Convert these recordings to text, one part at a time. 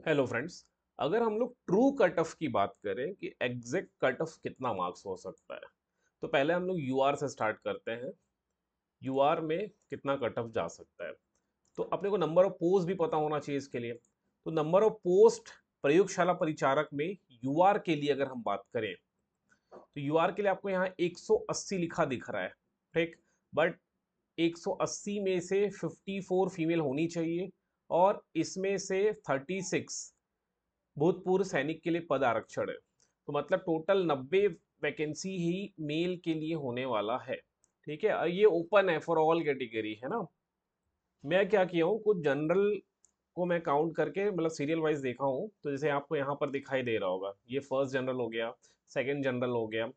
Hello friends. अगर हम लोग ट्रू कट ऑफ की बात करें कि एग्जैक्ट कट ऑफ कितना मार्क्स हो सकता है, तो पहले हम लोग यूआर से स्टार्ट करते हैं। यूआर में कितना कट ऑफ जा सकता है, तो अपने को नंबर ऑफ पोस्ट भी पता होना चाहिए इसके लिए। तो नंबर ऑफ पोस्ट प्रयोगशाला परिचारक में यूआर के लिए अगर हम बात करें, तो यूआर के लिए आपको यहाँ 180 लिखा दिख रहा है, ठीक। बट 180 में से 54 फीमेल होनी चाहिए, और इसमें से 36 भूतपूर्व सैनिक के लिए पद आरक्षण है। तो मतलब टोटल 90 वैकेंसी ही मेल के लिए होने वाला है। ठीक है, और ये ओपन है फॉर ऑल कैटेगरी, है ना। मैं क्या किया हूँ, कुछ जनरल को मैं काउंट करके मतलब सीरियल वाइज देखा हूँ। तो जैसे आपको यहाँ पर दिखाई दे रहा होगा, ये फर्स्ट जनरल हो गया, सेकंड जनरल हो गया।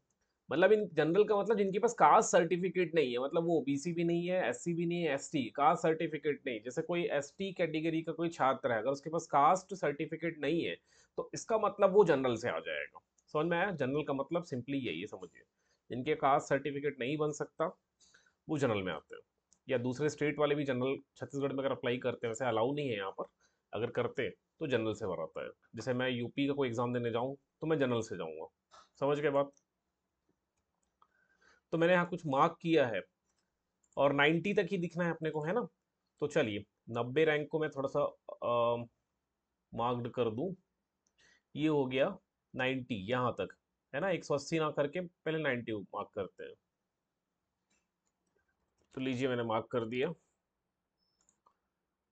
मतलब इन जनरल का मतलब जिनके पास कास्ट सर्टिफिकेट नहीं है, मतलब वो ओबीसी भी नहीं है, एससी भी नहीं है, एसटी कास्ट सर्टिफिकेट नहीं। जैसे कोई एसटी कैटेगरी का कोई छात्र है, अगर उसके पास कास्ट सर्टिफिकेट नहीं है, तो इसका मतलब वो जनरल से आ जाएगा। समझ में आया? जनरल का मतलब सिंपली यही है, समझिए। जिनके कास्ट सर्टिफिकेट नहीं बन सकता, वो जनरल में आते हैं। या दूसरे स्टेट वाले भी जनरल छत्तीसगढ़ में अगर अप्लाई करते हैं, वैसे अलाउ नहीं है यहाँ पर, अगर करते तो जनरल से भराता है। जैसे मैं यूपी का कोई एग्जाम देने जाऊँ, तो मैं जनरल से जाऊँगा। समझ के बात? तो मैंने यहाँ कुछ मार्क किया है, और 90 तक ही दिखना है अपने को, है ना। तो चलिए, 90 रैंक को मैं थोड़ा सा मार्क्ड कर दूं। ये हो गया 90 यहाँ तक, है ना। 180 ना करके पहले 90 मार्क करते हैं। तो लीजिए, मैंने मार्क कर दिया।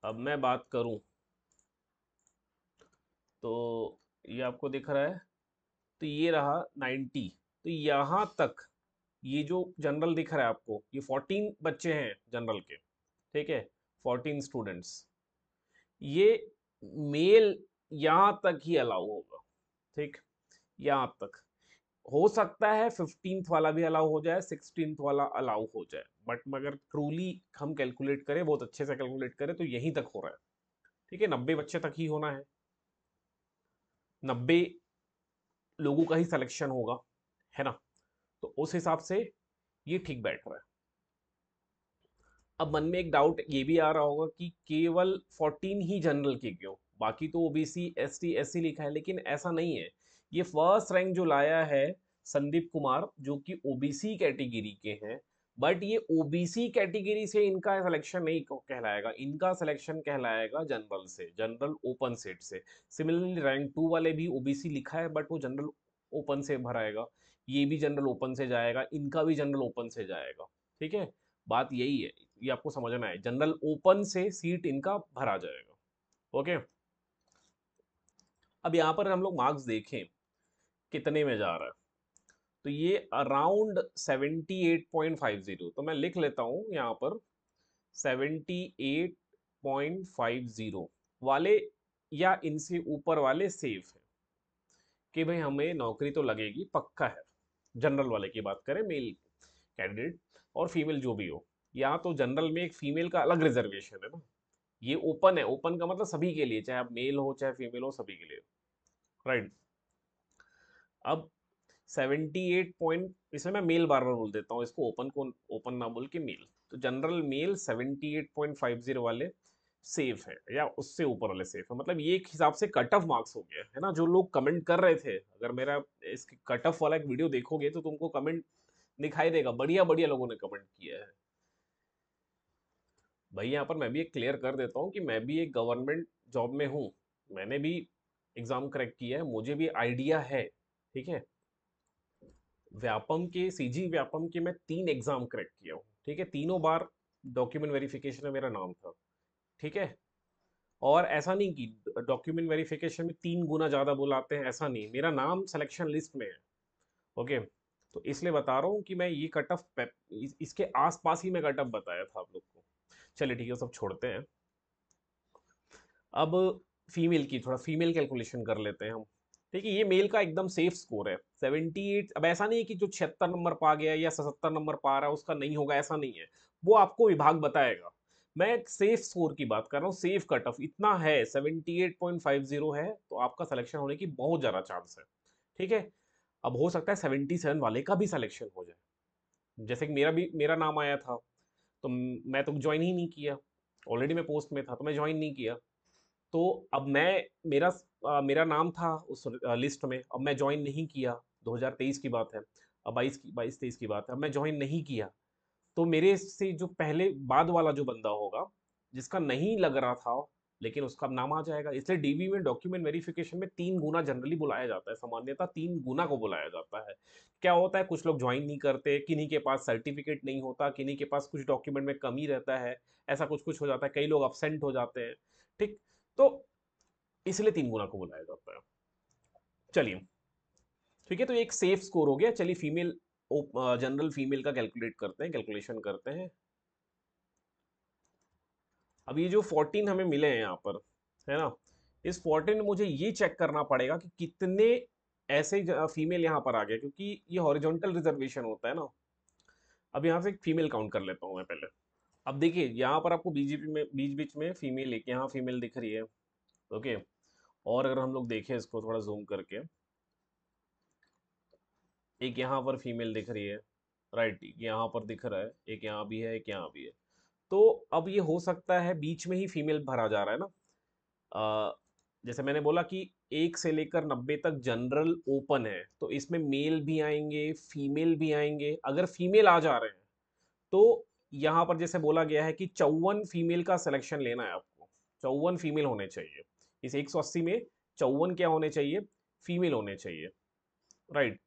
अब मैं बात करूं, तो ये आपको दिख रहा है, तो ये रहा 90। तो यहाँ तक ये जो जनरल दिख रहा है आपको, ये 14 बच्चे हैं जनरल के, ठीक है, 14 स्टूडेंट्स। ये मेल यहाँ तक ही अलाउ होगा, ठीक। यहाँ तक हो सकता है 15th वाला भी अलाउ हो जाए, 16th वाला अलाउ हो जाए, बट मगर ट्रूली हम कैलकुलेट करें, बहुत अच्छे से कैलकुलेट करें, तो यहीं तक हो रहा है। ठीक है, 90 बच्चे तक ही होना है, 90 लोगों का ही सिलेक्शन होगा, है ना। तो उस हिसाब से ये ठीक बैठ रहा है। अब मन में एक डाउट ये भी आ रहा होगा कि केवल 14 ही जनरल के क्यों, बाकी तो ओबीसी एसटी एससी लिखा है, लेकिन ऐसा नहीं है। ये फर्स्ट रैंक जो लाया है संदीप कुमार, जो कि ओबीसी कैटेगरी के हैं, बट ये ओबीसी कैटेगरी से इनका सिलेक्शन नहीं कहलाएगा, इनका सिलेक्शन कहलाएगा जनरल से, जनरल ओपन सीट से। सिमिलरली रैंक 2 वाले भी ओबीसी लिखा है, बट वो जनरल ओपन से भराएगा। ये भी जनरल ओपन से जाएगा, इनका भी जनरल ओपन से जाएगा। ठीक है, बात यही है, ये आपको समझना है। जनरल ओपन से सीट इनका भरा जाएगा। ओके। अब यहाँ पर हम लोग मार्क्स देखें कितने में जा रहा है, तो ये अराउंड 78.50, तो मैं लिख लेता हूँ यहाँ पर 78.50 वाले, या इनसे ऊपर वाले सेफ है कि भाई हमें नौकरी तो लगेगी, पक्का है। जनरल वाले की बात करें, मेल कैंडिडेट और फीमेल जो भी हो, यहाँ तो जनरल में एक फीमेल का अलग रिजर्वेशन है ना। ये ओपन है, ओपन का मतलब सभी के लिए, चाहे आप मेल हो चाहे फीमेल हो, सभी के लिए, राइट। अब 78 पॉइंट, इसमें मैं मेल बार बार बोल देता हूँ, इसको ओपन को ओपन ना बोल के मेल। तो जनरल मेल 78.50 वाले सेफ है, या उससे ऊपर वाले सेफ है। मतलब ये एक हिसाब से कट ऑफ मार्क्स हो गया है ना। जो लोग कमेंट कर रहे थे, अगर मेरा इस कट ऑफ वाला एक वीडियो देखोगे, तो तुमको कमेंट दिखाई देगा, बढ़िया बढ़िया लोगों ने कमेंट किया है। भाई यहाँ पर मैं भी एक क्लियर कर देता हूँ कि मैं भी एक गवर्नमेंट जॉब में हूँ। मैंने भी एग्जाम क्रैक किया है, मुझे भी आइडिया है, ठीक है। व्यापम के, सीजी व्यापम के मैं 3 एग्जाम क्रैक किया हूँ, ठीक है। तीनों बार डॉक्यूमेंट वेरिफिकेशन में मेरा नाम था, ठीक है। और ऐसा नहीं कि डॉक्यूमेंट वेरिफिकेशन में 3 गुना ज्यादा बुलाते हैं, ऐसा नहीं, मेरा नाम सिलेक्शन लिस्ट में है। ओके। तो इसलिए बता रहा हूँ कि मैं ये कट ऑफ इसके आसपास ही मैं कट ऑफ बताया था आप लोग को। चलिए ठीक है, सब छोड़ते हैं। अब फीमेल की, थोड़ा फीमेल कैलकुलेशन कर लेते हैं हम। ठीक है, ये मेल का एकदम सेफ स्कोर है 78। अब ऐसा नहीं है कि जो 76 नंबर पा गया या 77 नंबर पा रहा है उसका नहीं होगा, ऐसा नहीं है। वो आपको विभाग बताएगा। मैं एक सेफ स्कोर की बात कर रहा हूँ, सेफ कट ऑफ इतना है, 78.50 है, तो आपका सिलेक्शन होने की बहुत ज़्यादा चांस है। ठीक है। अब हो सकता है 77 वाले का भी सिलेक्शन हो जाए, जैसे कि मेरा नाम आया था, तो मैं तो ज्वाइन ही नहीं किया, ऑलरेडी मैं पोस्ट में था, तो मैं ज्वाइन नहीं किया। तो अब मेरा नाम था उस लिस्ट में, अब मैं ज्वाइन नहीं किया, 2023 की बात है, अब 22-23 की बात है, अब मैं ज्वाइन नहीं किया, तो मेरे से जो पहले बाद वाला जो बंदा होगा, जिसका नहीं लग रहा था, लेकिन उसका नाम आ जाएगा। इसलिए डीबी में डॉक्यूमेंट वेरिफिकेशन में 3 गुना जनरली बुलाया जाता है, सामान्यतः 3 गुना को बुलाया जाता है। क्या होता है, कुछ लोग ज्वाइन नहीं करते, किन्हीं के पास सर्टिफिकेट नहीं होता, किन्हीं के पास कुछ डॉक्यूमेंट में कमी रहता है, ऐसा कुछ कुछ हो जाता है, कई लोग अपसेंट हो जाते हैं। ठीक, तो इसलिए 3 गुना को बुलाया जाता है। चलिए, ठीक है, तो ये एक सेफ स्कोर हो गया। चलिए फीमेल, जनरल फीमेल का कैलकुलेट करते हैं, कैलकुलेशन करते हैं। अब ये जो 14 हमें मिले हैं यहाँ पर, है ना, इस 14 में मुझे ये चेक करना पड़ेगा कि कितने ऐसे फीमेल यहाँ पर आ गए, क्योंकि ये हॉरिजॉन्टल रिजर्वेशन होता है ना। अब यहाँ से एक फीमेल काउंट कर लेता हूँ मैं पहले। अब देखिए यहाँ पर आपको बीजेपी में बीच बीच में फीमेल, एक यहाँ फीमेल दिख रही है। ओके, और अगर हम लोग देखें इसको थोड़ा जूम करके, एक यहाँ पर फीमेल दिख रही है, राइट, यहाँ पर दिख रहा है, एक यहाँ भी है, एक यहाँ भी है। तो अब ये हो सकता है बीच में ही फीमेल भरा जा रहा है ना। अ, जैसे मैंने बोला कि 1 से लेकर 90 तक जनरल ओपन है, तो इसमें मेल भी आएंगे, फीमेल भी आएंगे। अगर फीमेल आ जा रहे हैं तो यहाँ पर जैसे बोला गया है कि 54 फीमेल का सिलेक्शन लेना है आपको, 54 फीमेल होने चाहिए। इस 180 में 54 क्या होने चाहिए, फीमेल होने चाहिए, राइट।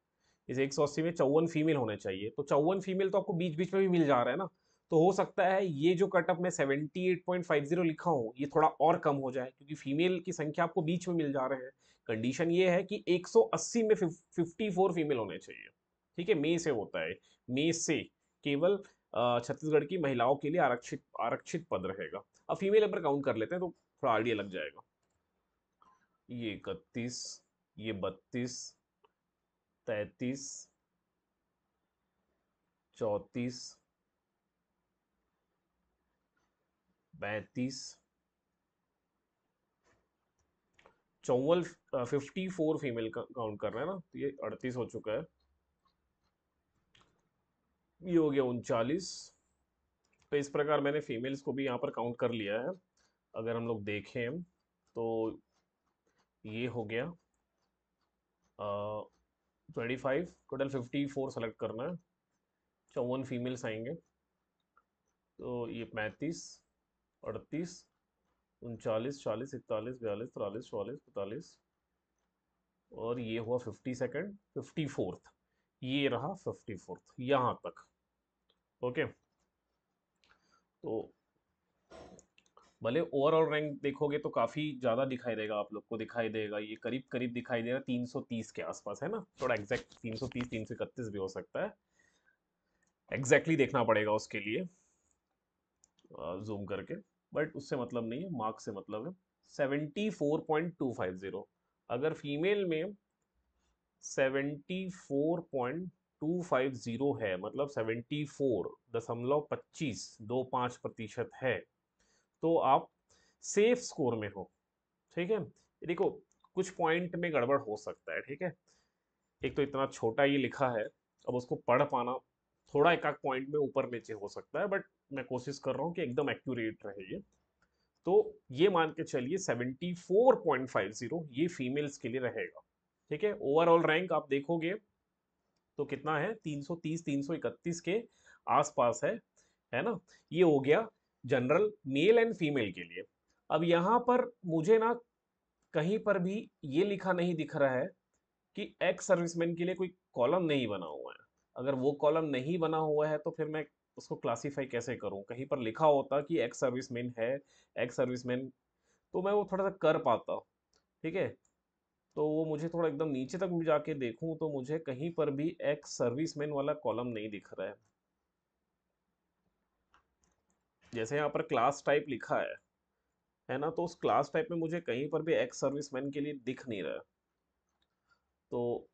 इस 180 में 54 फीमेल होने चाहिए, तो 54 फीमेल तो आपको बीच बीच में भी मिल जा रहा है ना। तो हो सकता है ये जो कटअप में 78.50 लिखा हूँ, ये थोड़ा और कम हो जाए, क्योंकि फीमेल की संख्या आपको बीच में मिल जा रहे हैं। कंडीशन ये है कि 180 में 54 फीमेल होने चाहिए। ठीक है, मई से होता है, मई से केवल छत्तीसगढ़ की महिलाओं के लिए आरक्षित आरक्षित पद रहेगा। अब फीमेल नंबर काउंट कर लेते हैं, तो थोड़ा आइडिया लग जाएगा। ये 31, ये 32, 33, 34, 35, 54, 54 फीमेल का काउंट कर रहे हैं ना, तो ये 38 हो चुका है, ये हो गया 39। तो इस प्रकार मैंने फीमेल्स को भी यहाँ पर काउंट कर लिया है। अगर हम लोग देखें तो ये हो गया 25, टोटल 54 सेलेक्ट करना है, 54 फीमेल्स आएंगे। तो ये 35, 38, 39, 40, 41, 42, 43, 44, 45, और ये हुआ 52nd, 54th, ये रहा 54th यहाँ तक। ओके, तो भले ओवरऑल रैंक देखोगे तो काफी ज्यादा दिखाई देगा, आप लोग को दिखाई देगा, ये करीब करीब दिखाई दे रहा है 330 के आसपास, है ना, थोड़ा एग्जैक्ट 330, 331 भी हो सकता है, एग्जैक्टली देखना पड़ेगा उसके लिए जूम करके, बट उससे मतलब नहीं है, मार्क्स से मतलब है। 74.250, अगर फीमेल में 74.250 है, मतलब 74.25 है, तो आप सेफ स्कोर में हो। ठीक है, ये देखो, कुछ पॉइंट में गड़बड़ हो सकता है, ठीक है। एक तो इतना छोटा ये लिखा है, अब उसको पढ़ पाना थोड़ा एक आध पॉइंट में ऊपर नीचे हो सकता है, बट मैं कोशिश कर रहा हूँ कि एकदम एक्यूरेट रहे ये। तो ये मान के चलिए 74.50 ये फीमेल्स के लिए रहेगा। ठीक है, ओवरऑल रैंक आप देखोगे तो कितना है, 330, 331 के आसपास है ना। ये हो गया जनरल मेल एंड फीमेल के लिए। अब यहाँ पर मुझे ना कहीं पर भी ये लिखा नहीं दिख रहा है कि एक्स सर्विसमैन के लिए कोई कॉलम नहीं बना हुआ है। अगर वो कॉलम नहीं बना हुआ है तो फिर मैं उसको क्लासीफाई कैसे करूं, कहीं पर लिखा होता कि एक्स सर्विसमैन है, एक्स सर्विसमैन, तो मैं वो थोड़ा सा कर पाता। ठीक है, तो वो मुझे थोड़ा एकदम नीचे तक भी जाके देखूं तो मुझे कहीं पर भी एक्स सर्विसमैन वाला कॉलम नहीं दिख रहा है। जैसे यहाँ पर क्लास टाइप लिखा है ना, तो उस क्लास टाइप में मुझे कहीं पर भी एक्स सर्विसमैन के लिए दिख नहीं रहा है। तो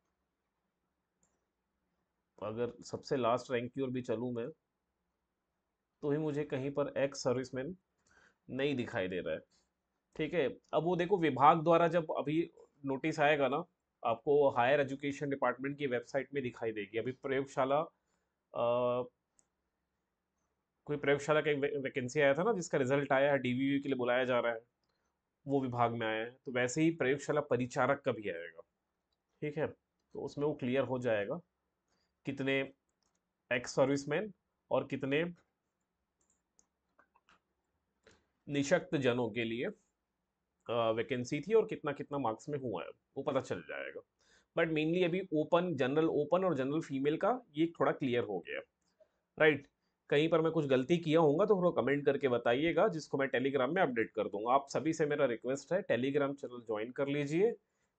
अगर सबसे लास्ट रैंक की ओर भी चलूं मैं, तो ही मुझे कहीं पर एक्स सर्विसमैन नहीं दिखाई दे रहा है। ठीक है, अब वो देखो विभाग द्वारा जब अभी नोटिस आएगा ना, आपको हायर एजुकेशन डिपार्टमेंट की वेबसाइट में दिखाई देगी। अभी प्रयोगशाला, कोई प्रयोगशाला का एक वैकेंसी आया था ना, जिसका रिजल्ट आया है, डीवीयू के लिए बुलाया जा रहा है, वो विभाग में आया है, तो वैसे ही प्रयोगशाला परिचारक का भी आएगा। ठीक है, तो उसमें वो क्लियर हो जाएगा कितने एक्स सर्विसमैन और कितने निशक्त जनों के लिए वैकेंसी थी और कितना कितना मार्क्स में हुआ है, वो पता चल जाएगा। बट मेनली अभी ओपन, जनरल ओपन और जनरल फीमेल का ये थोड़ा क्लियर हो गया, राइट। कहीं पर मैं कुछ गलती किया होऊंगा तो थोड़ा कमेंट करके बताइएगा, जिसको मैं टेलीग्राम में अपडेट कर दूंगा। आप सभी से मेरा रिक्वेस्ट है, टेलीग्राम चैनल ज्वाइन कर लीजिए।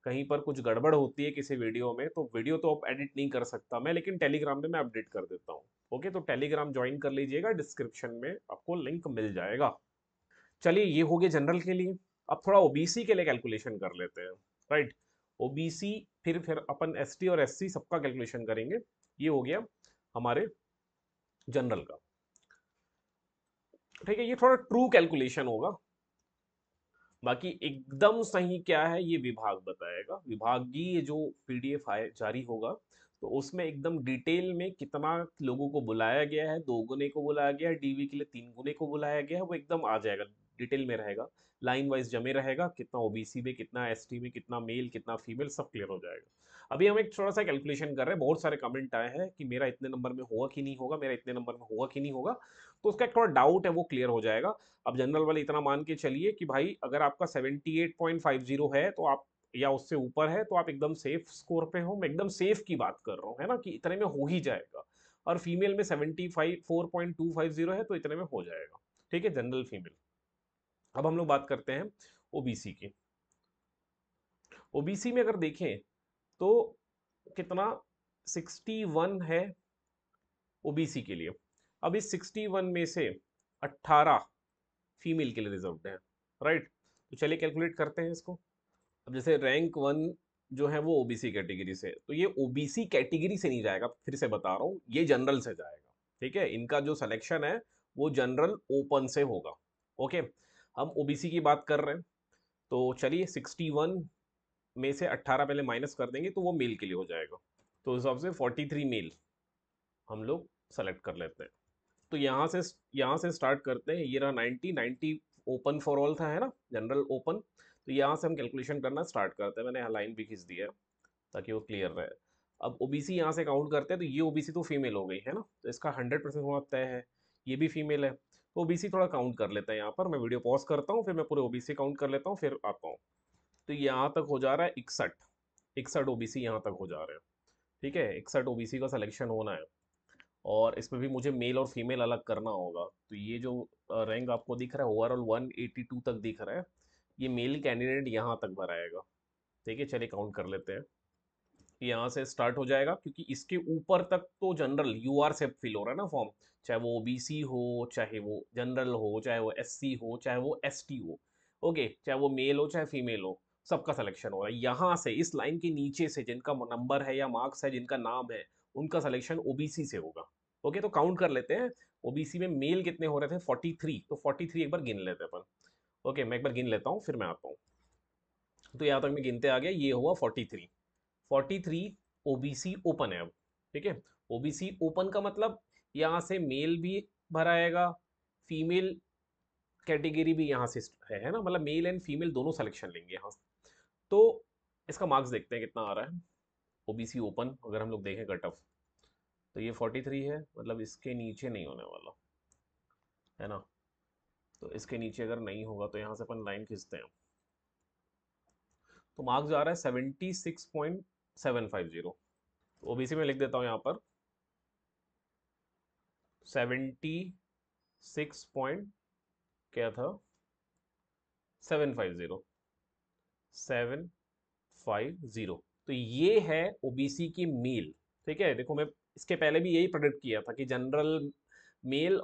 कहीं पर कुछ गड़बड़ होती है किसी वीडियो में, तो वीडियो तो अब एडिट नहीं कर सकता मैं, लेकिन टेलीग्राम में मैं अपडेट कर देता हूँ। ओके, तो टेलीग्राम ज्वाइन कर लीजिएगा, डिस्क्रिप्शन में आपको लिंक मिल जाएगा। चलिए, ये हो गया जनरल के लिए। अब थोड़ा ओबीसी के लिए कैलकुलेशन कर लेते हैं, राइट। ओबीसी, फिर अपन एसटी और एससी सबका कैलकुलेशन करेंगे। ये हो गया हमारे जनरल का। ठीक है, ये थोड़ा ट्रू कैलकुलेशन होगा, बाकी एकदम सही क्या है ये विभाग बताएगा। विभागीय जो पीडीएफ आए जारी होगा, तो उसमें एकदम डिटेल में कितना लोगों को बुलाया गया है, 2 गुने को बुलाया गया है, डीवी के लिए 3 गुने को बुलाया गया है, वो एकदम आ जाएगा, डिटेल में रहेगा, लाइन वाइज जमे रहेगा, कितना ओबीसी में, कितना एसटी में, कितना मेल, कितना फीमेल, सब क्लियर हो जाएगा। अभी हम एक थोड़ा सा कैलकुलेशन कर रहे हैं, बहुत सारे कमेंट आए हैं कि मेरा इतने नंबर में होगा कि नहीं होगा, मेरा इतने नंबर में होगा कि नहीं होगा, तो उसका एक थोड़ा डाउट है, वो क्लियर हो जाएगा। अब जनरल वाले इतना मान के चलिए कि भाई अगर आपका 78.50 है तो आप, या उससे ऊपर है, तो आप एकदम सेफ स्कोर पे हो। मैं एकदम सेफ की बात कर रहा हूँ, है ना, कि इतने में हो ही जाएगा। और फीमेल में 74.250 है, तो इतने में हो जाएगा। ठीक है, जनरल फीमेल। अब हम लोग बात करते हैं ओबीसी की। ओबीसी में अगर देखें तो कितना, 61 है ओबीसी के लिए। अब इस 61 में से 18 फीमेल के लिए रिजर्व्ड है, राइट। तो चलिए कैलकुलेट करते हैं इसको। अब जैसे रैंक 1 जो है वो ओबीसी कैटेगरी से, तो ये ओबीसी कैटेगरी से नहीं जाएगा, फिर से बता रहा हूँ, ये जनरल से जाएगा। ठीक है, इनका जो सिलेक्शन है वो जनरल ओपन से होगा। ओके, हम ओबीसी की बात कर रहे हैं, तो चलिए 61 में से 18 पहले माइनस कर देंगे, तो वो मेल के लिए हो जाएगा। तो उस हिसाब से 43 मेल हम लोग सेलेक्ट कर लेते हैं। तो यहाँ से स्टार्ट करते हैं। ये रहा 90 ओपन फॉर ऑल था, है ना, जनरल ओपन। तो यहाँ से हम कैलकुलेशन करना स्टार्ट करते हैं। मैंने यहाँ लाइन भी खींच दी है ताकि वो क्लियर रहे। अब ओबीसी यहाँ से काउंट करते हैं, तो ये ओबीसी तो फीमेल हो गई है ना, तो इसका 100% होना तय है। ये भी फीमेल है, तो ओबीसी थोड़ा काउंट कर लेते हैं। यहाँ पर मैं वीडियो पॉज करता हूँ, फिर मैं पूरे ओबीसी काउंट कर लेता हूँ, फिर आता हूँ। तो यहाँ तक हो जा रहा है 61 ओबीसी यहाँ तक हो जा रहे हैं। ठीक है, 61 ओबीसी का सिलेक्शन होना है, और इसमें भी मुझे मेल और फीमेल अलग करना होगा। तो ये जो रैंक आपको दिख रहा है ओवरऑल 182 तक दिख रहा है, ये मेल कैंडिडेट यहाँ तक भराएगा। ठीक है, चलिए काउंट कर लेते हैं। यहाँ से स्टार्ट हो जाएगा, क्योंकि इसके ऊपर तक तो जनरल यूआर से फिल हो रहा है ना फॉर्म, चाहे वो ओबीसी हो, चाहे वो जनरल हो, चाहे वो एससी हो, चाहे वो एसटी हो। ओके, चाहे वो मेल हो चाहे फीमेल हो, सबका सिलेक्शन हो रहा है। यहाँ से इस लाइन के नीचे से जिनका नंबर है या मार्क्स है, जिनका नाम है, उनका सिलेक्शन ओबीसी से होगा। ओके, तो काउंट कर लेते हैं। ओबीसी में मेल कितने हो रहे थे, 43, तो 43 एक बार गिन लेते हैं अपन। ओके, मैं एक बार गिन लेता हूँ, फिर मैं आता हूँ। तो यहाँ तक मैं गिनते आ गया, ये हुआ 43। 43 ओबीसी ओपन है अब। ठीक है, ओबीसी ओपन का मतलब यहाँ से मेल भी भराएगा, फीमेल कैटेगरी भी यहाँ से है ना, मतलब मेल एंड फीमेल दोनों सिलेक्शन लेंगे यहाँ से। तो इसका मार्क्स देखते हैं कितना आ रहा है। ओबीसी ओपन अगर हम लोग देखें कट ऑफ, तो ये 43 है, मतलब इसके नीचे नहीं होने वाला, है ना। तो इसके नीचे अगर नहीं होगा तो यहाँ से अपन लाइन खींचते हैं। तो मार्क्स आ रहा है 76.750। ओबीसी में लिख देता हूँ यहाँ पर 76 पॉइंट क्या था, 750, 750। तो ये है ओबीसी की मेल। ठीक है, देखो मैं इसके पहले भी यही प्रेडिक्ट किया था कि जनरल मेल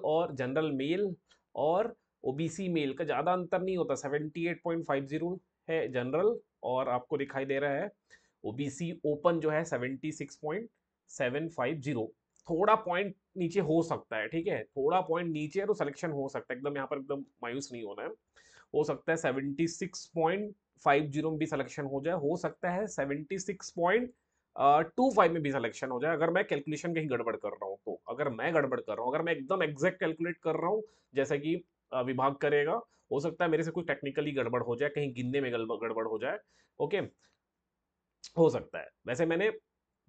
और ओबीसी मेल का ज़्यादा अंतर नहीं होता। 78.50 है जनरल, और आपको दिखाई दे रहा है ओबीसी ओपन जो है 76.750। थोड़ा पॉइंट नीचे हो सकता है, ठीक है, थोड़ा पॉइंट नीचे है तो सिलेक्शन हो सकता है, एकदम यहाँ पर एकदम मायूस नहीं होना है। हो सकता है 76.50 में भी सिलेक्शन हो जाए, हो सकता है 76.25 में भी सिलेक्शन हो जाए, अगर मैं कैलकुलेशन कहीं गड़बड़ कर रहा हूँ तो। अगर मैं गड़बड़ कर रहा हूँ, अगर मैं एकदम एग्जैक्ट कैलकुलेट कर रहा हूँ, जैसे कि विभाग करेगा। हो सकता है मेरे से कोई टेक्निकली गड़बड़ हो जाए, कहीं गिनने में गड़बड़ हो जाए। ओके, हो सकता है। वैसे मैंने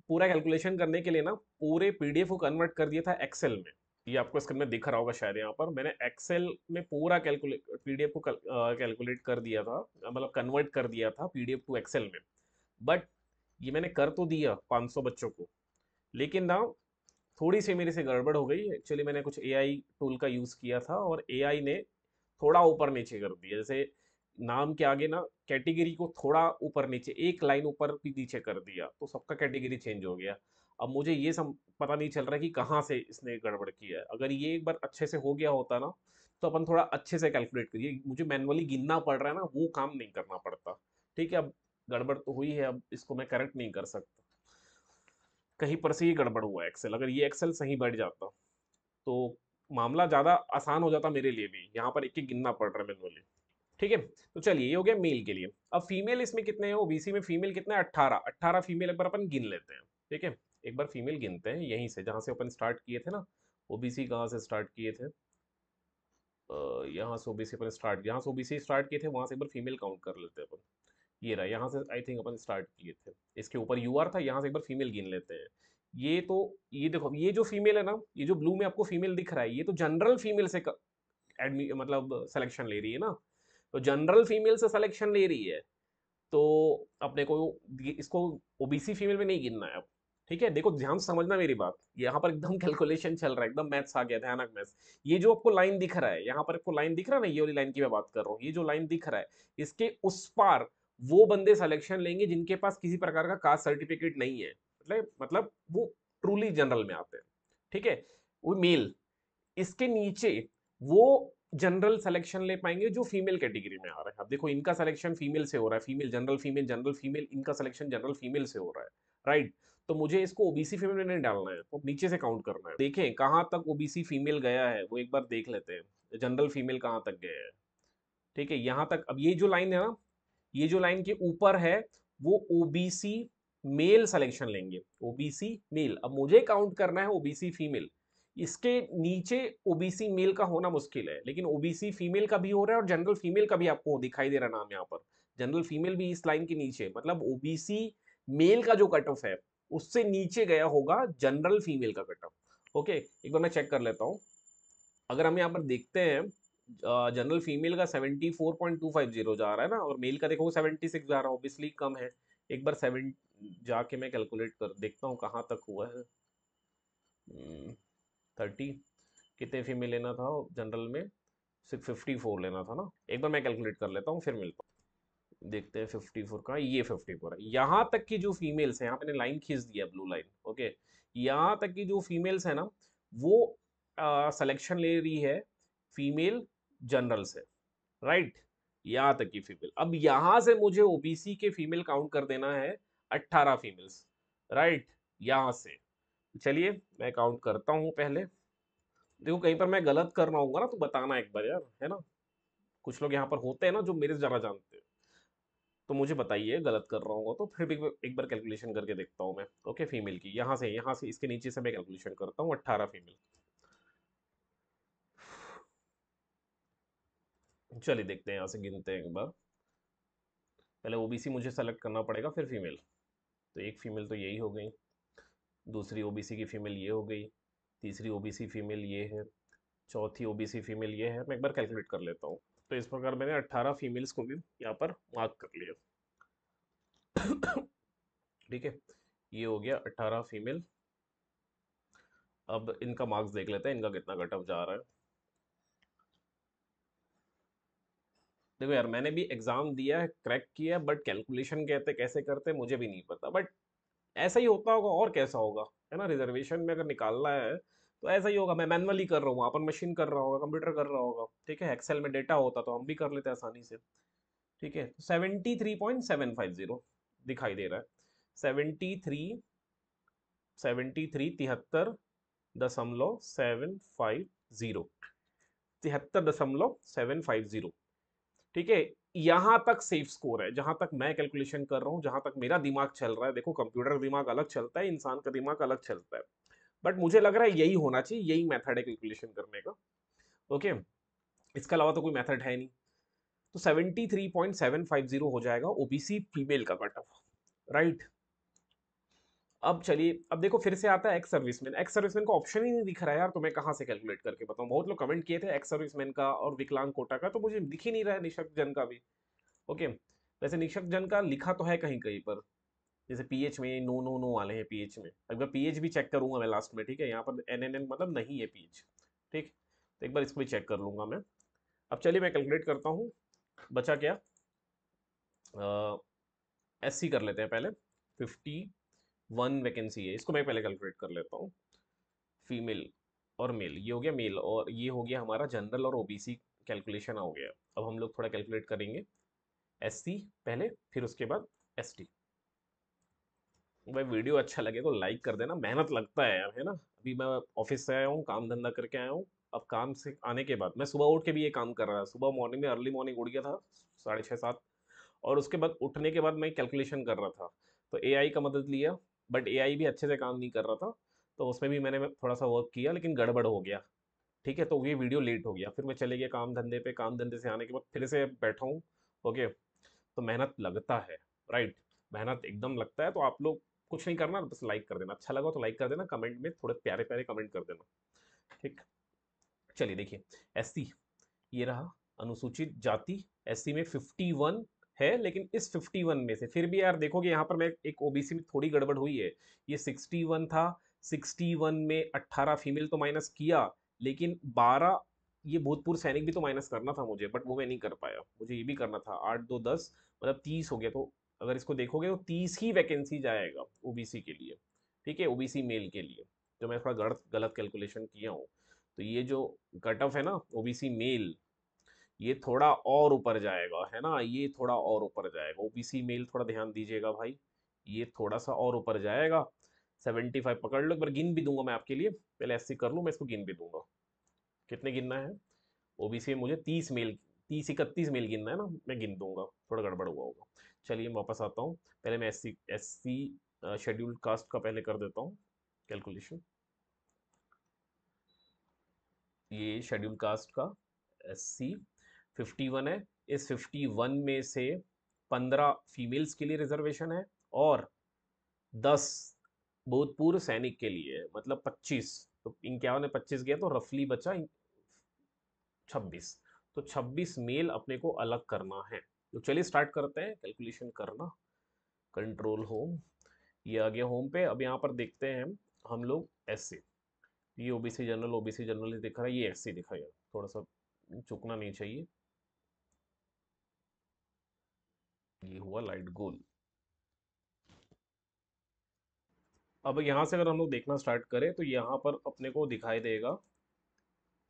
पूरा कैलकुलेशन करने के लिए ना पूरे पीडीएफ को कन्वर्ट कर दिया था एक्सेल में। ये आपको स्क्रीन में दिख रहा होगा शायद, यहाँ पर मैंने एक्सेल में पूरा कैलकुलेट पीडीएफ को कैलकुलेट कर दिया था, मतलब कन्वर्ट कर दिया था पीडीएफ टू एक्सेल में। बट ये मैंने कर तो दिया 500 बच्चों को, लेकिन ना थोड़ी सी मेरे से गड़बड़ हो गई। एक्चुअली मैंने कुछ एआई टूल का यूज़ किया था और एआई ने थोड़ा ऊपर नीचे कर दिया। जैसे नाम के आगे ना कैटेगरी को थोड़ा ऊपर नीचे, एक लाइन ऊपर भी नीचे कर दिया, तो सबका कैटेगरी चेंज हो गया। अब मुझे ये पता नहीं चल रहा कि कहाँ से इसने गड़बड़ किया है। अगर ये एक बार अच्छे से हो गया होता ना, तो अपन थोड़ा अच्छे से कैलकुलेट करिए। मुझे मैनुअली गिनना पड़ रहा है ना, वो काम नहीं करना पड़ता। ठीक है, अब गड़बड़ तो हुई है, अब इसको मैं करेक्ट नहीं कर सकता। कहीं पर से ये गड़बड़ हुआ है एक्सेल। अगर ये एक्सेल सही बैठ जाता तो मामला ज़्यादा आसान हो जाता मेरे लिए भी। यहाँ पर एक एक गिनना पड़ रहा है मैनुअली। ठीक है, तो चलिए, ये हो गया मेल के लिए। अब फीमेल इसमें कितने हैं, ओबीसी में फीमेल कितने हैं, 18। 18 फीमेल एक बार अपन गिन लेते हैं। ठीक है, एक बार फीमेल गिनते हैं यहीं से, जहाँ से अपन स्टार्ट किए थे ना। ओबीसी कहाँ से स्टार्ट किए थे, यहाँ से ओबीसी अपन स्टार्ट, जहाँ से ओबीसी स्टार्ट किए थे वहाँ से एक बार फीमेल काउंट कर लेते हैं अपन। ये रहा, यहाँ से आई थिंक अपन स्टार्ट किए थे। इसके ऊपर यूआर था, यहाँ से एक बार फीमेल गिन लेते हैं। ये तो, ये देखो, ये जो फीमेल है ना, ये जो ब्लू में आपको फीमेल दिख रहा है, ये तो जनरल फीमेल से मतलब सिलेक्शन ले रही है ना। तो जनरल फीमेल से सिलेक्शन ले रही है, तो अपने को इसको ओबीसी फीमेल में नहीं गिनना है अब। ठीक है, देखो ध्यान से समझना मेरी बात, यहाँ पर एकदम कैलकुलेशन चल रहा है, एकदम मैथ्स आ गया, भयानक मैथ्स। ये जो आपको लाइन दिख रहा है, यहाँ पर आपको लाइन दिख रहा है ना, ये वाली लाइन की मैं बात कर रहा हूँ, ये जो लाइन दिख रहा है, इसके उस पार वो बंदे सिलेक्शन लेंगे जिनके पास किसी प्रकार का कास्ट सर्टिफिकेट नहीं है, मतलब वो ट्रूली जनरल में आते हैं। ठीक है, वो मेल। इसके नीचे वो जनरल सिलेक्शन ले पाएंगे जो फीमेल कैटेगरी में आ रहे हैं। अब देखो, इनका सिलेक्शन फीमेल से हो रहा है, female general, female general female, इनका सिलेक्शन जनरल फीमेल से हो रहा है। राइट, तो मुझे इसको ओबीसी फीमेल में नहीं डालना है, तो नीचे से काउंट करना है। देखें कहाँ तक ओबीसी फीमेल गया है, वो एक बार देख लेते हैं, जनरल फीमेल कहाँ तक गया है। ठीक है, यहाँ तक। अब ये जो लाइन है ना, ये जो लाइन के ऊपर है, वो ओबीसी मेल सिलेक्शन लेंगे, ओबीसी मेल। अब मुझे काउंट करना है ओबीसी फीमेल। इसके नीचे ओबीसी मेल का होना मुश्किल है, लेकिन ओबीसी फीमेल का भी हो रहा है और जनरल फीमेल का भी आपको दिखाई दे रहा नाम यहाँ पर। जनरल फीमेल भी इस लाइन के नीचे, मतलब ओबीसी मेल का जो कट ऑफ है उससे नीचे गया होगा जनरल फीमेल का कट ऑफ। ओके, एक बार मैं चेक कर लेता हूँ। अगर हम यहाँ पर देखते हैं, जनरल फीमेल का 74.250 जा रहा है ना, और मेल का देखो 76 जा रहा है, ऑब्वियसली कम है। एक बार 7 जाके मैं कैलकुलेट कर देखता हूँ कहाँ तक हुआ है। 30, कितने फीमेल लेना था जनरल में, सिर्फ 54 लेना था ना। एक बार मैं कैलकुलेट कर लेता हूँ, फिर मिलता हूँ। देखते हैं 54 का, ये 54 है। यहाँ तक की जो फीमेल्स है, यहाँ पे लाइन खींच दिया ब्लू लाइन। ओके, यहाँ तक की जो फीमेल्स है ना, वो सिलेक्शन ले रही है फीमेल जनरल से। राइट, यहाँ तक की फीमेल। अब यहाँ से मुझे ओबीसी के फीमेल काउंट कर देना है 18 फीमेल्स। राइट, यहाँ से चलिए मैं काउंट करता हूँ पहले। देखो कहीं पर मैं गलत कर रहा हूँ ना, तो बताना एक बार यार, है ना। कुछ लोग यहाँ पर होते हैं ना जो मेरे से ज़्यादा जानते हैं, तो मुझे बताइए गलत कर रहा हूँ तो फिर भी एक बार कैलकुलेशन करके देखता हूँ मैं। ओके, फीमेल की यहाँ से इसके नीचे से मैं कैलकुलेशन करता हूँ, 18 फीमेल। चलिए देखते हैं, यहाँ से गिनते हैं एक बार। पहले ओबीसी मुझे सेलेक्ट करना पड़ेगा, फिर फीमेल। तो एक फीमेल तो यही हो गई, दूसरी ओबीसी की फीमेल ये हो गई, तीसरी ओबीसी फीमेल ये है, चौथी ओबीसी फीमेल ये है। मैं एक बार कैलकुलेट कर लेता हूँ। तो इस प्रकार मैंने 18 फीमेल्स को भी यहाँ पर मार्क कर लिया। ठीक है, ये हो गया 18 फीमेल। अब इनका मार्क्स देख लेते हैं, इनका कितना कट ऑफ जा रहा है। देखो यार, मैंने भी एग्जाम दिया है, क्रैक किया, बट कैलकुलेशन कहते कैसे करते मुझे भी नहीं पता। बट ऐसा ही होता होगा, और कैसा होगा, है ना। रिजर्वेशन में अगर निकालना है तो ऐसा ही होगा। मैं मैनुअली कर रहा हूँ, अपन मशीन कर रहा होगा, कंप्यूटर कर रहा होगा। ठीक है, एक्सेल में डेटा होता तो हम भी कर लेते आसानी से। ठीक है, 73.750 दिखाई दे रहा है। 73, 73, 73.750, 73.750। ठीक है, यहां तक सेफ स्कोर है, जहां तक मैं कैलकुलेशन कर रहा हूं, जहां तक मेरा दिमाग चल रहा है। देखो कंप्यूटर दिमाग अलग चलता है, इंसान का दिमाग अलग चलता है, बट मुझे लग रहा है यही होना चाहिए, यही मेथड है कैलकुलेशन करने का। ओके, इसके अलावा तो कोई मेथड है नहीं। तो 73.750 हो जाएगा ओबीसी फीमेल का कट ऑफ, राइट। अब चलिए, अब देखो फिर से आता है एक्स सर्विसमैन। एक्स सर्विसमैन का ऑप्शन ही नहीं दिख रहा है यार, तो मैं कहाँ से कैलकुलेट करके बताऊं। बहुत लोग कमेंट किए थे एक्स सर्विसमैन का और विकलांग कोटा का, तो मुझे दिख ही नहीं रहा है निशक्त जन का भी। ओके, वैसे निशक्त जन का लिखा तो है कहीं कहीं पर, जैसे पीएच में नो नो नो वाले हैं पीएच में। एक बार पीएच भी चेक करूंगा मैं लास्ट में, ठीक है। यहाँ पर एनएनएन मतलब नहीं है पीएच, ठीक। तो एक बार इसको भी चेक कर लूंगा मैं। अब चलिए मैं कैलकुलेट करता हूँ। बचा क्या, एससी कर लेते हैं पहले। 51 वैकेंसी है, इसको मैं पहले कैलकुलेट कर लेता हूँ। फीमेल और मेल, ये हो गया मेल, और ये हो गया हमारा जनरल और ओबीसी कैलकुलेशन हो गया। अब हम लोग थोड़ा कैलकुलेट करेंगे एससी पहले, फिर उसके बाद एसटी। भाई वीडियो अच्छा लगे तो लाइक कर देना, मेहनत लगता है यार, है ना। अभी मैं ऑफिस से आया हूँ, काम धंधा करके आया हूँ। अब काम से आने के बाद मैं सुबह उठ के भी ये काम कर रहा था। सुबह मॉर्निंग में अर्ली मॉर्निंग उठ गया था 6:30 7, और उसके बाद उठने के बाद मैं कैलकुलेशन कर रहा था। तो एआई का मदद लिया, बट एआई भी अच्छे से काम नहीं कर रहा था। तो उसमें भी मैंने थोड़ा सा वर्क किया, लेकिन गड़बड़ हो गया, ठीक है। तो ये वीडियो लेट हो गया, फिर मैं चले गया काम धंधे पे। काम धंधे से आने के बाद फिर से बैठा हूँ। ओके, तो मेहनत लगता है, राइट। मेहनत एकदम लगता है। तो आप लोग कुछ नहीं करना, बस लाइक कर देना, अच्छा लगा तो लाइक कर देना, कमेंट में थोड़े प्यारे प्यारे कमेंट कर देना, ठीक। चलिए देखिए, एससी ये रहा, अनुसूचित जाति। एससी में 51 है, लेकिन इस 51 में से फिर भी यार देखोगे यहाँ पर मैं एक ओबीसी में थोड़ी गड़बड़ हुई है। ये 61 था, 61 में 18 फीमेल तो माइनस किया, लेकिन 12 ये भूतपूर्व सैनिक भी तो माइनस करना था मुझे, बट वो मैं नहीं कर पाया। मुझे ये भी करना था, 8 2 10 मतलब 30 हो गया। तो अगर इसको देखोगे तो 30 ही वैकेंसी जाएगा ओबीसी के लिए, ठीक है, ओबीसी मेल के लिए। जो मैं थोड़ा गलत गलत कैलकुलेशन किया हूँ। तो ये जो कट ऑफ है ना ओबीसी मेल, ये थोड़ा और ऊपर जाएगा, है ना। ये थोड़ा और ऊपर जाएगा, ओबीसी मेल थोड़ा ध्यान दीजिएगा भाई। ये थोड़ा सा और ऊपर जाएगा। 75 पकड़ लो, एक बार गिन भी दूंगा मैं आपके लिए। पहले एससी कर लूँ, मैं इसको गिन भी दूंगा। कितने गिनना है ओबीसी में मुझे? 30 मेल, 30 31 मेल गिनना है ना, मैं गिन दूंगा, थोड़ा गड़बड़ हुआ होगा। चलिए मैं वापस आता हूँ। पहले मैं एससी एससी शेड्यूल्ड कास्ट का पहले कर देता हूँ कैलकुलेशन। ये शेड्यूल कास्ट का एससी 51 है। इस 51 में से 15 फीमेल्स के लिए रिजर्वेशन है, और 10 भूतपूर्व सैनिक के लिए है, मतलब 25। तो 51 में 25 गया तो रफली बचा 26। तो 26 मेल अपने को अलग करना है। तो चलिए स्टार्ट करते हैं कैलकुलेशन करना। कंट्रोल होम, ये आ गया होम पे। अब यहाँ पर देखते हैं हम लोग एससी। ये ओबीसी जनरल ही दिख रहा है, ये एससी दिखाएगा, थोड़ा सा चुकना नहीं चाहिए। ये हुआ लाइट गोल। अब यहाँ से अगर हम लोग देखना स्टार्ट करें तो यहाँ पर अपने को दिखाई देगा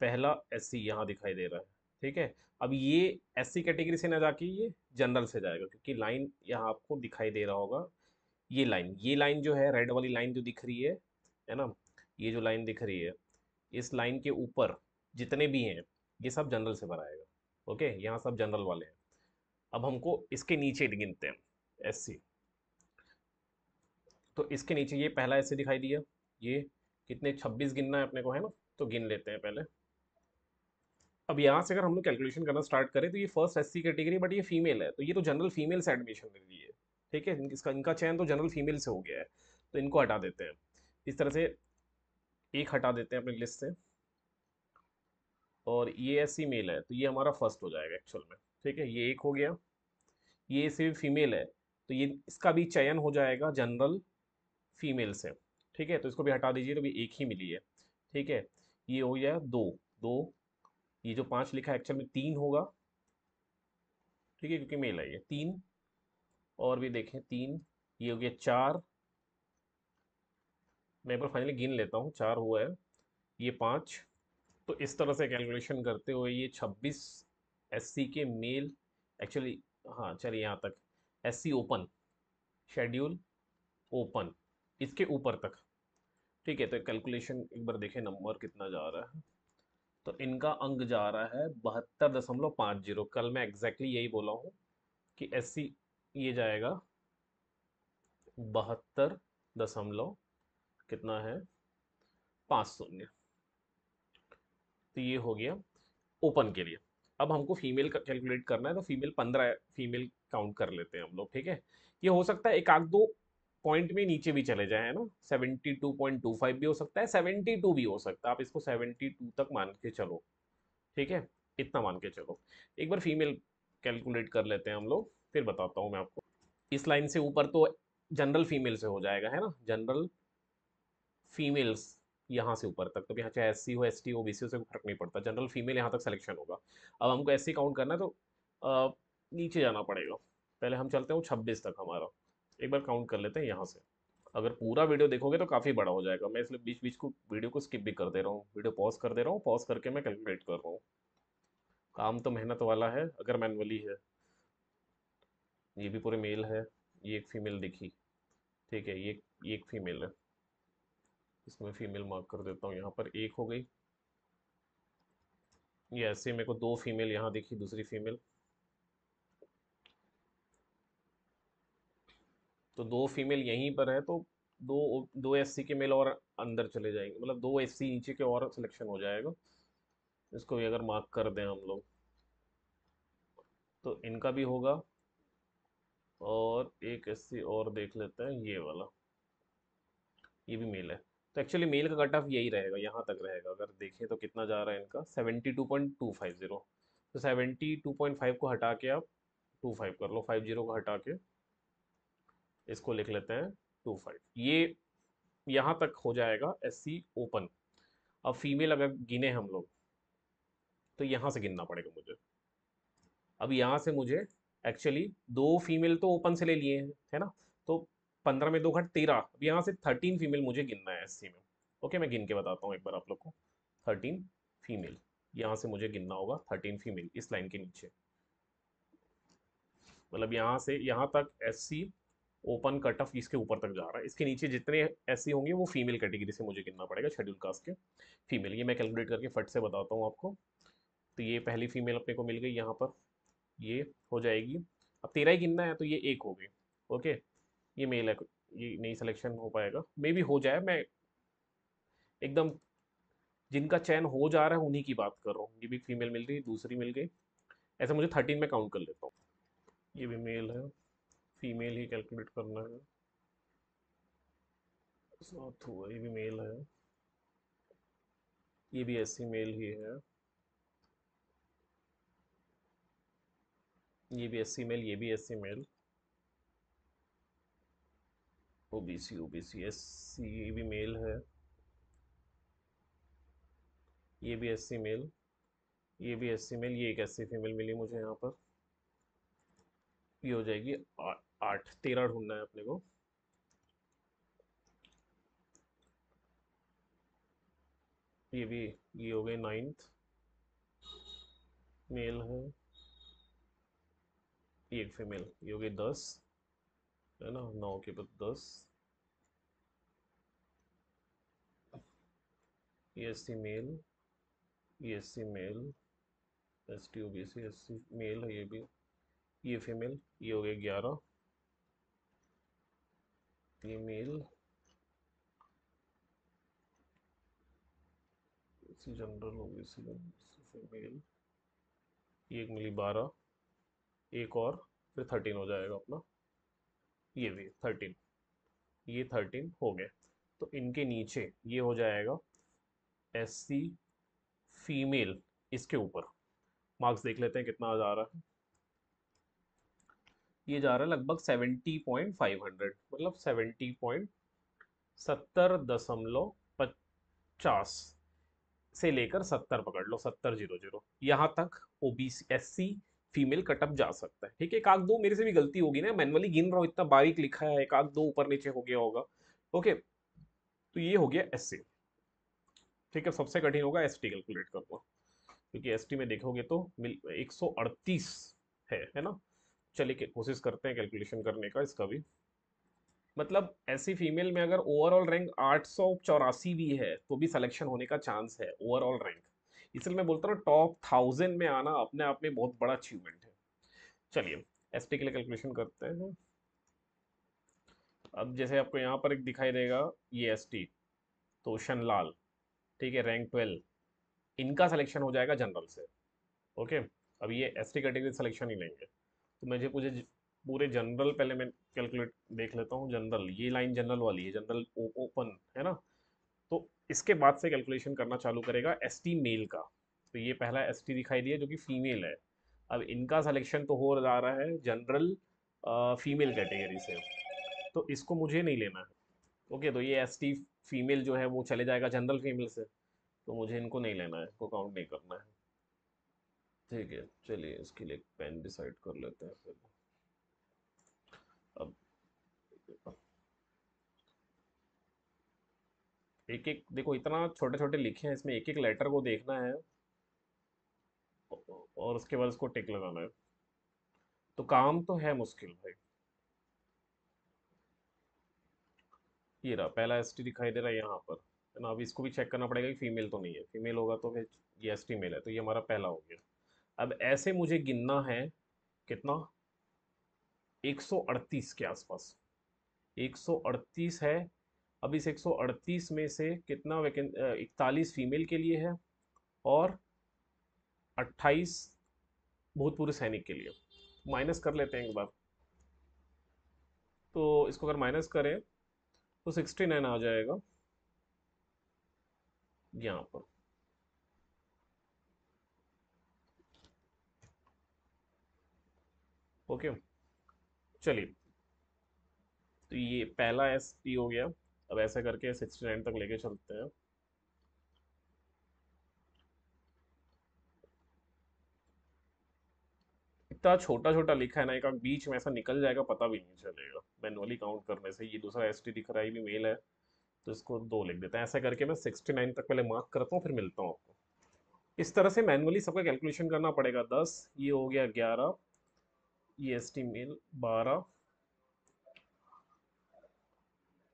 पहला एससी यहाँ दिखाई दे रहा है, ठीक है। अब ये एससी कैटेगरी से ना जाके ये जनरल से जाएगा, क्योंकि लाइन यहाँ आपको दिखाई दे रहा होगा। ये लाइन जो है, रेड वाली लाइन जो दिख रही है ना, ये जो लाइन दिख रही है, इस लाइन के ऊपर जितने भी हैं ये सब जनरल से भराएगा। ओके, यहाँ सब जनरल वाले हैं। अब हमको इसके नीचे गिनते हैं एससी। तो इसके नीचे ये पहला ऐसे दिखाई दिया। ये कितने, 26 गिनना है अपने को, है ना। तो गिन लेते हैं पहले। अब यहाँ से अगर हम लोग कैलकुलेशन करना स्टार्ट करें तो ये फर्स्ट एससी कैटेगरी, बट ये फीमेल है, तो ये तो जनरल फीमेल से एडमिशन मिल रही है, ठीक है। इसका इनका चयन तो जनरल फीमेल से हो गया है, तो इनको हटा देते हैं। इस तरह से एक हटा देते हैं अपनी लिस्ट से। और ये एससी मेल है, तो ये हमारा फर्स्ट हो जाएगा एक्चुअल में, ठीक है। ये एक हो गया। ये सिर्फ फीमेल है, तो ये इसका भी चयन हो जाएगा जनरल फीमेल से, ठीक है। तो इसको भी हटा दीजिए, तो भी एक ही मिली है, ठीक है। ये हो गया दो दो। ये जो 5 लिखा है एक्चुअल में 3 होगा, ठीक है, क्योंकि मेल है ये 3। और भी देखें 3, ये हो गया 4। मैं एक बार फाइनली गिन लेता हूँ, 4 हुआ है, ये 5। तो इस तरह से कैलकुलेशन करते हुए ये 26 एससी के मेल एक्चुअली, हाँ चलिए यहाँ तक एससी ओपन, शेड्यूल ओपन, इसके ऊपर तक, ठीक है। तो कैलकुलेशन एक बार देखें नंबर कितना जा रहा है। तो इनका अंक जा रहा है 72.50। कल मैं एग्जैक्टली यही बोला हूँ कि एससी ये जाएगा 72 दशमलव कितना है, 50। तो ये हो गया ओपन के लिए। अब हमको फीमेल का कैलकुलेट करना है, तो फीमेल 15 फीमेल काउंट कर लेते हैं हम लोग, ठीक है। ये हो सकता है एक आध दो पॉइंट में नीचे भी चले जाए, है ना। 72.25 भी हो सकता है, 72 भी हो सकता है, आप इसको 72 तक मान के चलो, ठीक है। इतना मान के चलो। एक बार फीमेल कैलकुलेट कर लेते हैं हम लोग, फिर बताता हूँ मैं आपको। इस लाइन से ऊपर तो जनरल फीमेल से हो जाएगा, है ना, जनरल फीमेल्स यहाँ से ऊपर तक, तो यहाँ चाहे एससी हो, एसटी हो, ओबीसी हो, से फर्क नहीं पड़ता, जनरल फीमेल यहाँ तक सिलेक्शन होगा। अब हमको एससी काउंट करना है, तो नीचे जाना पड़ेगा। पहले हम चलते हैं 26 तक हमारा, एक बार काउंट कर लेते हैं यहाँ से। अगर पूरा वीडियो देखोगे तो काफ़ी बड़ा हो जाएगा, मैं इसलिए बीच बीच को वीडियो को स्किप भी कर दे रहा हूँ, वीडियो पॉज कर दे रहा हूँ, पॉज करके मैं कैलकुलेट कर रहा हूँ। काम तो मेहनत वाला है अगर मैनुअली है। ये भी पूरे मेल है, ये एक फीमेल दिखी, ठीक है, ये एक फीमेल है, इसमें फीमेल मार्क कर देता हूँ, यहाँ पर एक हो गई। ये ऐसे मेरे को दो फीमेल यहाँ दिखी, दूसरी फीमेल, तो दो फीमेल यहीं पर है, तो दो दो एससी के मेल और अंदर चले जाएंगे, मतलब दो एससी नीचे के और सिलेक्शन हो जाएगा। इसको भी अगर मार्क कर दें हम लोग, तो इनका भी होगा। और एक एससी और देख लेते हैं, ये वाला, ये भी मेल है। तो एक्चुअली मेल का कट ऑफ यही रहेगा, यहाँ तक रहेगा। अगर देखें तो कितना जा रहा है इनका, 72.250। तो 72.5 को हटा के आप 25 कर लो, 50 को हटा के इसको लिख लेते हैं 25। ये यहाँ तक हो जाएगा एससी ओपन। अब फीमेल अगर गिने हम लोग, तो यहाँ से गिनना पड़ेगा मुझे। अब यहाँ से मुझे एक्चुअली दो फीमेल तो ओपन से ले लिए हैं, है ना। तो 15 में 2 घट 13, अब यहाँ से 13 फीमेल मुझे गिनना है एससी में। ओके, मैं गिन के बताता हूँ एक बार आप लोग को। 13 फीमेल, यहाँ से मुझे गिनना होगा 13 फीमेल इस लाइन के नीचे। मतलब यहाँ से यहाँ तक एससी ओपन कट ऑफ इसके ऊपर तक जा रहा है, इसके नीचे जितने एससी होंगे वो फीमेल कैटेगरी से मुझे गिनना पड़ेगा, शेड्यूल कास्ट के फीमेल। ये मैं कैलकुलेट करके फट से बताता हूँ आपको। तो ये पहली फीमेल अपने को मिल गई यहाँ पर, ये हो जाएगी। अब 13 ही गिनना है, तो ये एक हो गई। ओके, ये मेल है, ये नहीं सिलेक्शन हो पाएगा, मे भी हो जाए। मैं एकदम जिनका चयन हो जा रहा है उन्हीं की बात कर रहा हूँ। ये भी फीमेल मिल गई, दूसरी मिल गई, ऐसे मुझे 13 में काउंट कर लेता हूँ। ये भी मेल है, फीमेल ही कैलकुलेट करना है। साथ हुआ, ये भी मेल है, ये भी एससी मेल ही है, ये भी एससी मेल, ये भी SC male, OBC OBC SC, ये भी मेल है, ये भी एससी मेल, ये भी एससी मेल, ये एक एससी फीमेल मिली मुझे यहाँ पर। ये हो जाएगी 8, 13 ढूंढना है अपने को। ये भी, ये हो गए 9th मेल है, ये एक फीमेल, ये हो गई 10, है ना, 9 के बाद 10। ये एससी मेल, ये SC male, S T O B C S C male है, ये भी, ये फीमेल, ये हो गए 11, ये मेल, इसी general O B C female, ये एक मिली 12, एक और, फिर 13 हो जाएगा अपना। ये भी 13, ये 13 हो गए। तो इनके नीचे ये हो जाएगा एस सी फीमेल, इसके ऊपर मार्क्स देख लेते हैं कितना जा रहा है। ये जा रहा है लगभग 70.500, मतलब 70.70.50 से लेकर 70 पकड़ लो, 7000 यहाँ तक ओबीसी एससी फीमेल कटअप जा सकता है, ठीक है। एक आध दो मेरे से भी गलती होगी ना, मैनुअली गिन रहा हूँ, इतना बारीक लिखा है, एक आध दो ऊपर नीचे हो गया होगा। ओके, तो ये हो गया एससी, ठीक है। सबसे कठिन होगा एसटी कैलकुलेट करना, क्योंकि एसटी में देखोगे तो 138 है ना। चलिए कोशिश करते हैं कैलकुलेशन करने का इसका भी। मतलब ऐसी फीमेल में अगर ओवरऑल रैंक 884 भी है, तो भी सिलेक्शन होने का चांस है, ओवरऑल रैंक। इसलिए मैं बोलता हूँ टॉप 1000 में आना अपने आप में बहुत बड़ा अचीवमेंट है। चलिए एसटी के लिए कैलकुलेशन करते हैं। अब जैसे आपको यहाँ पर एक दिखाई देगा, ये एसटी तो शनलाल, ठीक है, रैंक 12, इनका सिलेक्शन हो जाएगा जनरल से। ओके, अब ये एसटी कैटेगरी सिलेक्शन ही लेंगे, तो मुझे पूरे जनरल पहले मैं कैलकुलेट देख लेता हूँ। जनरल, ये लाइन जनरल वाली है, जनरल ओपन है ना। तो इसके बाद से कैलकुलेशन करना चालू करेगा एसटी मेल का। तो ये पहला एसटी दिखाई दिया जो कि फीमेल है। अब इनका सिलेक्शन तो हो जा रहा है जनरल फीमेल कैटेगरी से, तो इसको मुझे नहीं लेना है। ओके, तो ये एसटी फीमेल जो है वो चले जाएगा जनरल फीमेल से, तो मुझे इनको नहीं लेना है, इनको काउंट नहीं करना है। ठीक है, चलिए इसके लिए पेन डिसाइड कर लेते हैं फिर। अब एक एक देखो, इतना छोटे छोटे लिखे हैं इसमें, एक एक लेटर को देखना है और उसके बाद उसको टिक लगाना है, तो काम तो है मुश्किल भाई। ये रहा पहला एसटी दिखाई दे रहा है यहाँ पर, है ना। अब इसको भी चेक करना पड़ेगा कि फीमेल तो नहीं है, फीमेल होगा तो फिर ये एसटी मेल है, तो ये हमारा पहला हो गया। अब ऐसे मुझे गिनना है कितना, 138 के आसपास, 138 है। अब इस 138 में से कितना वैकें 41 फीमेल के लिए है और 28 भूतपूर्व सैनिक के लिए। माइनस कर लेते हैं एक बार, तो इसको अगर माइनस करें तो 69 आ जाएगा यहाँ पर। ओके, चलिए, तो ये पहला एस टी हो गया। अब ऐसे करके 69 तक लेके चलते हैं। इतना छोटा छोटा लिखा है ना, एक बीच में ऐसा निकल जाएगा पता भी नहीं चलेगा मैनुअली काउंट करने से। ये दूसरा एस टी दिख रहा है, ये भी मेल है, तो इसको 2 लिख देते हैं। ऐसा करके मैं 69 तक पहले मार्क करता हूँ, फिर मिलता हूँ आपको। इस तरह से मैनुअली सबका कैलकुलेशन करना पड़ेगा। 10, ये हो गया 11, ये एस टी मेल 12।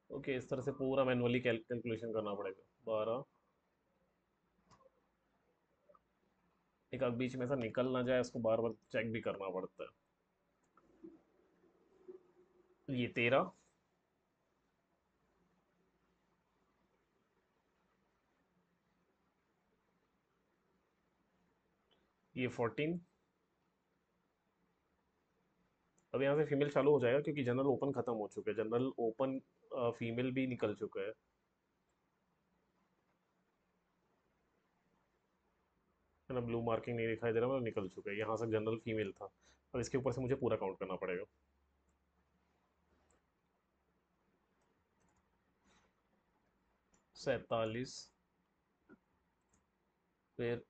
ओके, इस तरह से पूरा मैनुअली कैलकुलेशन करना पड़ेगा। 12, एक आध बीच में ऐसा निकल ना जाए, इसको बार बार चेक भी करना पड़ता है। ये 13, ये 14। अब यहाँ से फीमेल चालू हो जाएगा क्योंकि जनरल ओपन खत्म हो चुका है, जनरल ओपन फीमेल भी निकल चुका है ना। ब्लू मार्किंग नहीं दिखाई दे रहा, मतलब निकल चुका है, यहाँ से जनरल फीमेल था। अब इसके ऊपर से मुझे पूरा काउंट करना पड़ेगा। 47, फिर